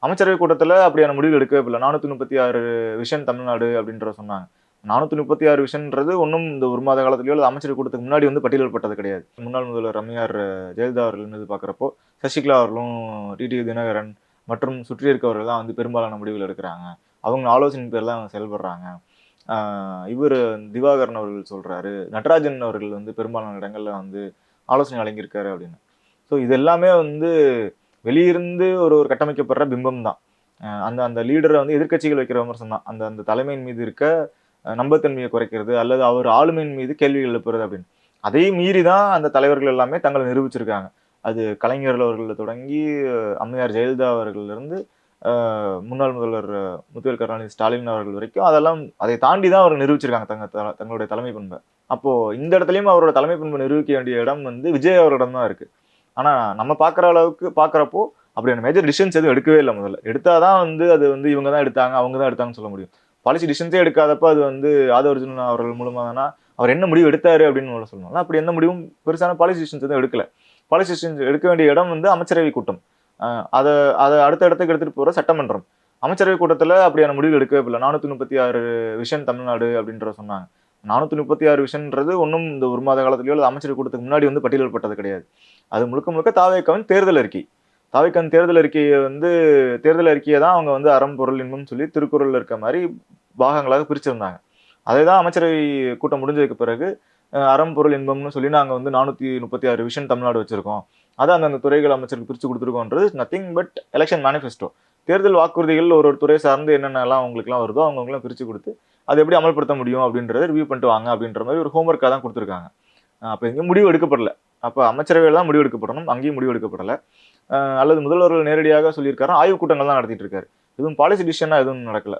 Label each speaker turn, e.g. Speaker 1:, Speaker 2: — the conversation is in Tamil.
Speaker 1: அமைச்சரவை கூட்டத்துல அப்படியான முடிவு எடுக்கவே இல்ல. 436 விஷன் தமிழ்நாடு அப்படின்ற சொன்னாங்க. 436 விஷன்ன்றது ஒண்ணும் இந்த 1 மாத காலத்திலயோ அல்லது அமைச்சரவை கூட்டத்துக்கு முன்னாடி வந்து பட்டியலிடப்பட்டது கிடையாது. முன்னாள் முதல்வர் அம்மையார் ஜெயலலிதா அவர்கள் மீது பார்க்கிறப்போ, சசிகலா அவர்களும், டிடிவி தினகரன் மற்றும் சுற்றி இருக்கவர்கள் தான் வந்து பெரும்பாலான முடிவுகள் எடுக்குறாங்க. அவங்க ஆலோசனையின் பேர்ல தான் அவங்க செயல்படுறாங்க. இவரு திவாகரன் அவர்கள் சொல்றாரு. நடராஜன் அவர்கள் வந்து பெரும்பாலான இடங்கள்ல வந்து ஆலோசனை வழங்கியிருக்காரு அப்படின்னு. ஸோ இது எல்லாமே வந்து வெளியிருந்து ஒரு ஒரு கட்டமைக்கப்படுற பிம்பம் தான். அந்த அந்த லீடரை வந்து எதிர்க்கட்சிகள் வைக்கிற விமர்சனம் தான். அந்த அந்த தலைமையின் மீது இருக்க நம்பகத்தன்மையை குறைக்கிறது அல்லது அவர் ஆளுமையின் மீது கேள்விகள் எழுப்புறது அப்படின்னு. அதையும் மீறி தான் அந்த தலைவர்கள் எல்லாமே தங்களை நிரூபிச்சிருக்காங்க. அது கலைஞர் அவர்கள் தொடங்கி அம்மையார் ஜெயலலிதா அவர்கள் இருந்து முன்னாள் முதல்வர் முத்துவேல் கருணாநிதி ஸ்டாலின் அவர்கள் வரைக்கும் அதெல்லாம் அதை தாண்டி தான் அவர் நிரூபிச்சிருக்காங்க தங்களுடைய தலைமை பண்பை. அப்போ இந்த இடத்துலயும் அவரோட தலைமை பண்பை நிரூபிக்க வேண்டிய இடம் வந்து விஜய் அவரிடம் தான் இருக்கு. ஆனா நம்ம பாக்குற அளவுக்கு பாக்குறப்போ அப்படியான மேஜர் டிசிஷன்ஸ் எதுவும் எடுக்கவே இல்லை. முதல்ல எடுத்தாதான் வந்து அது வந்து இவங்க தான் எடுத்தாங்க அவங்க தான் எடுத்தாங்கன்னு சொல்ல முடியும். பாலிசி டிசிஷன்ஸே எடுக்காதப்ப அது வந்து ஆதவர்ஜுன் அவர்கள் மூலமா தானா அவர் என்ன முடிவு எடுத்தாரு அப்படின்னு சொல்லணும். அப்படி எந்த முடிவும் பெருசான பாலிசி டிசிஷன்ஸ் எதுவும் எடுக்கல. பாலிசி டிசிஷன்ஸ் எடுக்க வேண்டிய இடம் வந்து அமைச்சரவை கூட்டம். அதை அதை அடுத்த இடத்துக்கு எடுத்துட்டு போற சட்டமன்றம். அமைச்சரவை கூட்டத்துல அப்படியான முடிவு எடுக்கவே இல்லை. 436 விஷன் தமிழ்நாடு அப்படின்ற சொன்னாங்க. 436 விஷன்ன்றது ஒன்றும் இந்த 1 மாத காலத்திலயோ அல்லது அமைச்சரவை கூட்டத்துக்கு முன்னாடி வந்து பட்டியலிடப்பட்டது கிடையாது. அது முழுக்க முழுக்க தாவேக்காவின் தேர்தல் அறிக்கை. தாவேக்காவின் தேர்தல் அறிக்கையை வந்து தேர்தல் அறிக்கையை தான் அவங்க வந்து அறம் பொருள் இன்பம் சொல்லி திருக்குறள்ல இருக்க மாதிரி பாகங்களாக பிரிச்சிருந்தாங்க. அதை தான் அமைச்சரவை கூட்டம் முடிஞ்சதுக்கு பிறகு அறம் பொருள் இன்பம்னு சொல்லி நாங்க வந்து 436 விஷன் தமிழ்நாடு வச்சிருக்கோம். அதை அந்தந்த துறைகள் அமைச்சருக்கு பிரிச்சு கொடுத்துருக்கோன்றது நத்திங் பட் எலெக்ஷன் மேனிஃபெஸ்டோ. தேர்தல் வாக்குறுதிகள் ஒரு ஒரு துறை சார்ந்து என்னென்னலாம் அவங்களுக்குலாம் வருதோ அவங்கவுங்களாம் பிரிச்சு கொடுத்து அதை எப்படி அமல்படுத்த முடியும் அப்படின்றத ரிவ்யூ பண்ணிட்டு வாங்க அப்படின்ற மாதிரி ஒரு ஹோம்ஒர்க்காக தான் கொடுத்துருக்காங்க. அப்போ எங்கேயும் முடிவு எடுக்கப்படல. அப்போ அமைச்சரவையில் தான் முடிவு எடுக்கப்படணும், அங்கேயும் முடிவு எடுக்கப்படல. அல்லது முதல்வர்கள் நேரடியாக சொல்லியிருக்காரு, ஆய்வுக் கூட்டங்கள் தான் நடத்திட்டு இருக்காரு. எதுவும் பாலிசி டிசிஷனா எதுவும் நடக்கல.